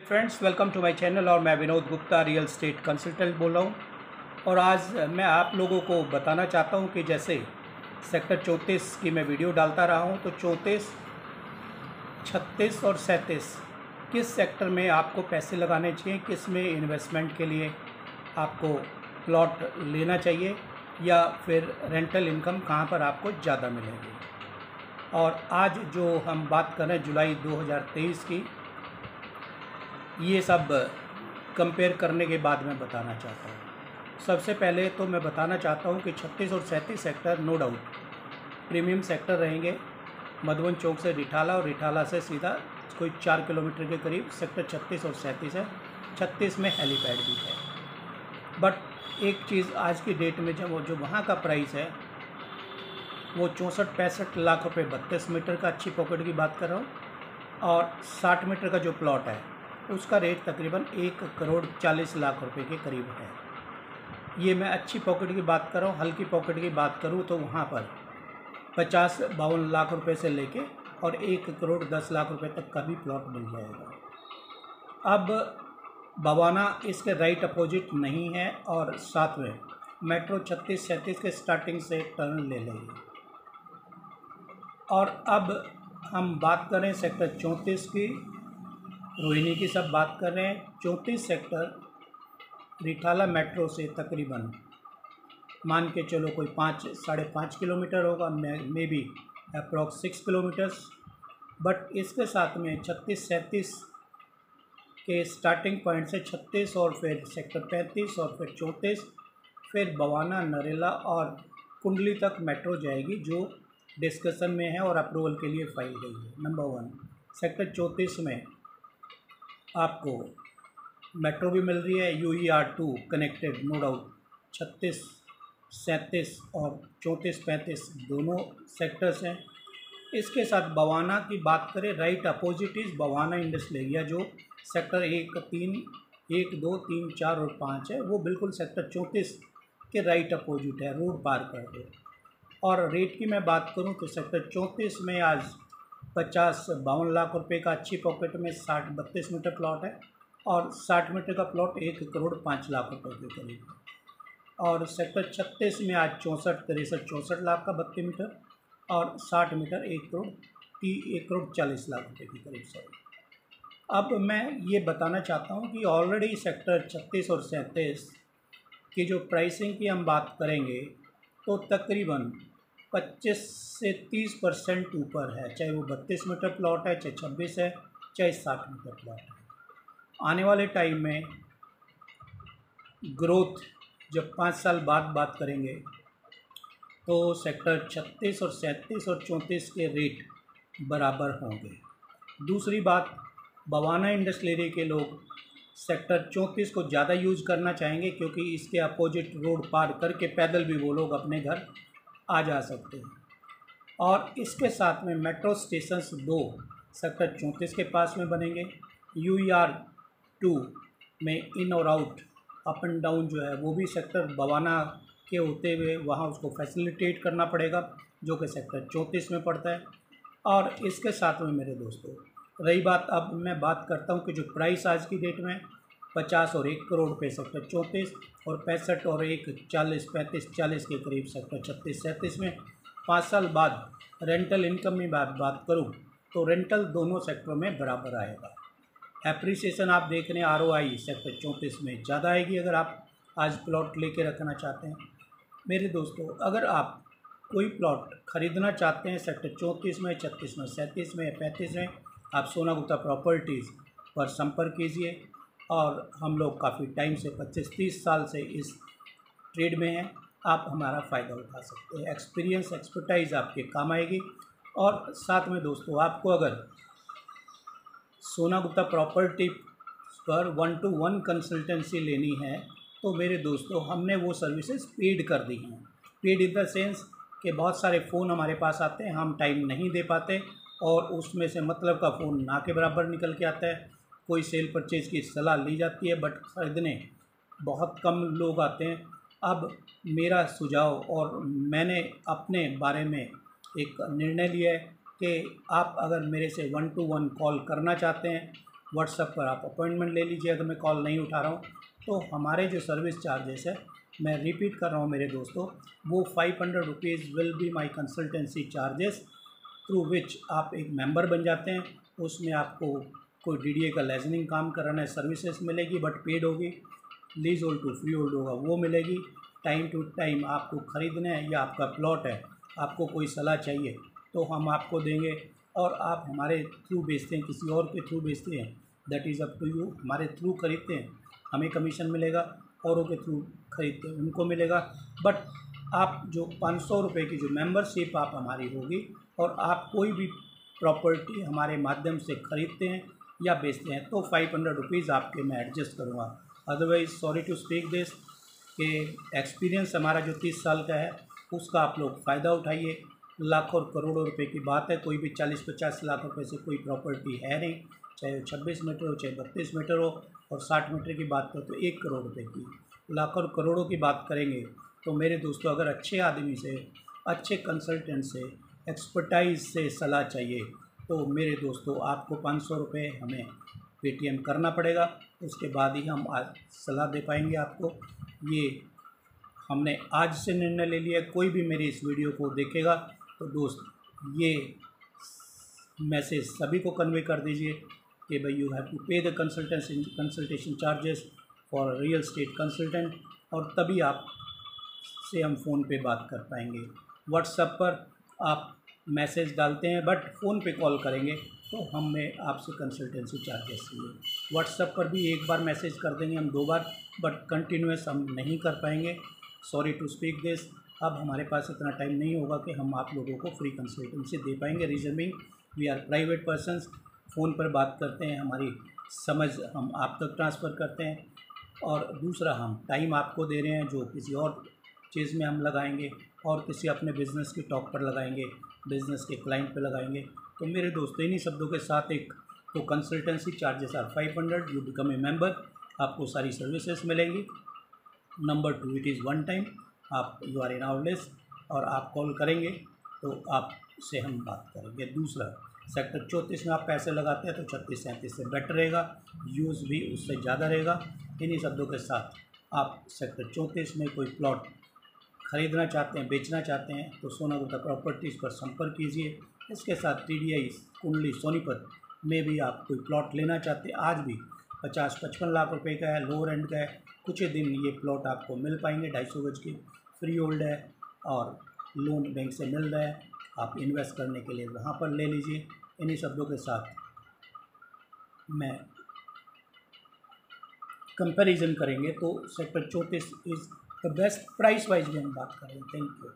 Friends, welcome to my channel. और मैं Vinod Gupta real estate consultant बोल रहा हूँ। और आज मैं आप लोगों को बताना चाहता हूँ कि जैसे सेक्टर 34 की मैं वीडियो डालता रहा हूँ, तो 34, 36 और 37 किस सेक्टर में आपको पैसे लगाने चाहिए, किस में इन्वेस्टमेंट के लिए आपको प्लॉट लेना चाहिए, या फिर रेंटल इनकम कहाँ पर आपको ज़्यादा मिलेगी। और आज जो हम बात कर रहे हैं जुलाई 2023 की, ये सब कंपेयर करने के बाद मैं बताना चाहता हूँ। सबसे पहले तो मैं बताना चाहता हूँ कि 36 और 37 sector no doubt premium sector रहेंगे। मधुबन चौक से रिठाला और रिठाला से सीधा कोई 4 किलोमीटर के करीब सेक्टर 36 और 37 है। 36 में हेलीपैड भी है। बट एक चीज़ आज की डेट में जो वहाँ का प्राइस है वो 64-65 लाख रुपये 32 मीटर का अच्छी पॉकेट की बात कर रहा हूँ। और 60 मीटर का जो प्लॉट है उसका रेट तकरीबन 1,40,00,000 रुपए के करीब है। ये मैं अच्छी पॉकेट की बात कर रहा हूँ। हल्की पॉकेट की बात करूँ तो वहाँ पर 50-52 लाख रुपए से लेके और 1,10,00,000 रुपए तक का भी प्लॉट मिल जाएगा। अब बवाना इसके राइट अपोजिट नहीं है और साथ में मेट्रो 36-37 के स्टार्टिंग से टर्न ले लेगी। और अब हम बात करें सेक्टर 34 की, रोहिणी की सब बात कर रहे हैं। 34 सेक्टर रिठाला मेट्रो से तकरीबन मान के चलो कोई 5-5.5 किलोमीटर होगा, may be approx 6 kilometres. But इसके साथ में 36-37 के स्टार्टिंग पॉइंट से 36 और फिर सेक्टर 35 और फिर 34, फिर बवाना, नरेला और कुंडली तक मेट्रो जाएगी, जो डिस्कशन में है और अप्रूवल के लिए फाइल गई है। नंबर 1, सेक्टर 34 में आपको मेट्रो भी मिल रही है, UER2 कनेक्टेड, नो डाउट। 36, 37 और 34-35 दोनों सेक्टर्स हैं। इसके साथ बवाना की बात करें, right opposite is Bawana industrial area, जो सेक्टर 1, 2, 3, 4 और 5 है, वो बिल्कुल सेक्टर 34 के राइट अपोजिट है, रोड पार कर दो। और रेट की मैं बात करूं तो सेक्टर 34 में आज 50-52 लाख रुपए का अच्छी पॉकेट में 32 मीटर प्लॉट है, और 60 मीटर का प्लॉट 1,05,00,000 रुपये के करीब है। और सेक्टर 36 में आज 64 लाख का 32 मीटर और 60 मीटर 1,40,00,000 रुपये के करीब। सॉरी, अब मैं ये बताना चाहता हूँ कि ऑलरेडी सेक्टर 36 और 37 की जो प्राइसिंग की हम बात करेंगे तो तकरीबन 25 से 30% ऊपर है, चाहे वो 32 मीटर प्लॉट है, चाहे 26 है, चाहे 60 मीटर प्लॉट है। आने वाले टाइम में ग्रोथ जब 5 साल बाद बात करेंगे तो सेक्टर 36 और 37 और 34 के रेट बराबर होंगे। दूसरी बात, बवाना इंडस्ट्रियल एरिया के लोग सेक्टर 34 को ज़्यादा यूज़ करना चाहेंगे, क्योंकि इसके अपोजिट रोड पार करके पैदल भी वो लोग अपने घर आ जा सकते हैं। और इसके साथ में मेट्रो स्टेशंस 2 सेक्टर 34 के पास में बनेंगे। UER2 में इन और आउट, अप एंड डाउन जो है वो भी सेक्टर बवाना के होते हुए वहाँ उसको फैसिलिटेट करना पड़ेगा, जो कि सेक्टर 34 में पड़ता है। और इसके साथ में मेरे दोस्तों, रही बात, अब मैं बात करता हूँ कि जो प्राइस आज की डेट में 50 और 1 करोड़ रुपये सेक्टर 34 और 65 और 35-40 के करीब सेक्टर 36-37 में। 5 साल बाद रेंटल इनकम में बात करूँ तो रेंटल दोनों सेक्टरों में बराबर आएगा। एप्रिसिएशन आप देख रहे हैं, ROI सेक्टर 34 में ज़्यादा आएगी अगर आप आज प्लॉट लेके रखना चाहते हैं। मेरे दोस्तों, अगर आप कोई प्लॉट ख़रीदना चाहते हैं सेक्टर 34 में, 36 में, 37 में या 35 में, आप सोना गुप्ता प्रॉपर्टीज़ पर संपर्क कीजिए। और हम लोग काफ़ी टाइम से 25-30 साल से इस ट्रेड में हैं, आप हमारा फ़ायदा उठा सकते हैं। एक्सपीरियंस, एक्सपर्टाइज़ आपके काम आएगी। और साथ में दोस्तों, आपको अगर सोना गुप्ता प्रॉपर्टी पर 1-to-1 कंसल्टेंसी लेनी है तो मेरे दोस्तों, हमने वो सर्विसेज पेड कर दी हैं। पेड इन द सेंस कि बहुत सारे फ़ोन हमारे पास आते हैं, हम टाइम नहीं दे पाते और उसमें से मतलब का फ़ोन ना के बराबर निकल के आता है। कोई सेल परचेज़ की सलाह ली जाती है, बट ख़रीदने बहुत कम लोग आते हैं। अब मेरा सुझाव, और मैंने अपने बारे में एक निर्णय लिया है कि आप अगर मेरे से 1-to-1 कॉल करना चाहते हैं व्हाट्सएप पर आप अपॉइंटमेंट ले लीजिए। अगर मैं कॉल नहीं उठा रहा हूँ तो हमारे जो सर्विस चार्जेस है, मैं रिपीट कर रहा हूँ मेरे दोस्तों, वो 500 rupees will be my consultancy charges, through which आप एक मेंबर बन जाते हैं। उसमें आपको कोई डीडीए का लाइसेंसिंग काम कराना है, सर्विसेज मिलेगी बट पेड होगी। Leasehold to freehold होगा, वो मिलेगी। टाइम टू टाइम आपको ख़रीदना है या आपका प्लॉट है, आपको कोई सलाह चाहिए तो हम आपको देंगे। और आप हमारे थ्रू बेचते हैं, किसी और के थ्रू बेचते हैं, that is up to you. हमारे थ्रू खरीदते हैं, हमें कमीशन मिलेगा, औरों के थ्रू खरीदते हैं उनको मिलेगा। बट आप जो 500 रुपये की जो मेंबरशिप आप हमारी होगी, और आप कोई भी प्रॉपर्टी हमारे माध्यम से ख़रीदते हैं या बेचते हैं तो 500 रुपीज़ आपके मैं एडजस्ट करूँगा। Otherwise sorry to speak this, कि एक्सपीरियंस हमारा जो 30 साल का है उसका आप लोग फ़ायदा उठाइए। लाखों और करोड़ों रुपए की बात है, कोई भी 40-50 लाख रुपए से कोई प्रॉपर्टी है नहीं, चाहे 26 मीटर हो, चाहे 32 मीटर हो। और 60 मीटर की बात करें तो 1 करोड़ रुपए की, लाखों और करोड़ों की बात करेंगे तो मेरे दोस्तों, अगर अच्छे आदमी से, अच्छे कंसल्टेंट से, एक्सपर्टाइज से सलाह चाहिए तो मेरे दोस्तों आपको 500 रुपये हमें पेटीएम करना पड़ेगा। उसके बाद ही हम आज सलाह दे पाएंगे आपको। ये हमने आज से निर्णय ले लिया। कोई भी मेरी इस वीडियो को देखेगा तो दोस्त, ये मैसेज सभी को कन्वे कर दीजिए कि भाई यू हैव टू पे the consultation charges for real estate consultant, और तभी आप से हम फ़ोन पे बात कर पाएंगे। व्हाट्सएप पर आप मैसेज डालते हैं बट फ़ोन पे कॉल करेंगे तो हमें आपसे कंसल्टेंसी चार्जेस लिए। व्हाट्सएप पर भी एक बार मैसेज कर देंगे हम, 2 बार, बट कंटिन्यूस हम नहीं कर पाएंगे। Sorry to speak this. अब हमारे पास इतना टाइम नहीं होगा कि हम आप लोगों को फ्री कंसल्टेंसी दे पाएंगे। Reason being we are private persons, phone पर बात करते हैं, हमारी समझ हम आप तक ट्रांसफ़र करते हैं, और दूसरा हम टाइम आपको दे रहे हैं जो किसी और चीज़ में हम लगाएंगे और किसी अपने बिज़नेस की टॉक पर लगाएंगे, बिज़नेस के क्लाइंट पे लगाएंगे। तो मेरे दोस्तों, इन्हीं शब्दों के साथ, एक तो consultancy charges are 500, you become a member, आपको सारी सर्विसेज मिलेंगी। Number 2, it is one time, आप you are in our list, और आप कॉल करेंगे तो आपसे हम बात करेंगे। दूसरा, सेक्टर 34 में आप पैसे लगाते हैं तो 36-37 से बेटर रहेगा, यूज़ भी उससे ज़्यादा रहेगा। इन्हीं शब्दों के साथ आप सेक्टर 34 में कोई प्लॉट खरीदना चाहते हैं, बेचना चाहते हैं तो सोना गुप्ता प्रॉपर्टीज़ पर संपर्क कीजिए। इसके साथ TDI कुंडली सोनीपत में भी आप कोई प्लॉट लेना चाहते हैं, आज भी 50-55 लाख रुपए का है, लोअर एंड का है। कुछ ही दिन ये प्लॉट आपको मिल पाएंगे, 250 गज की, फ्री होल्ड है और लोन बैंक से मिल रहा है। आप इन्वेस्ट करने के लिए वहाँ पर ले लीजिए। इन्हीं शब्दों के साथ मैं कंपैरिजन करेंगे तो sector 34 is the best, price wise भी हम बात करें। Thank you.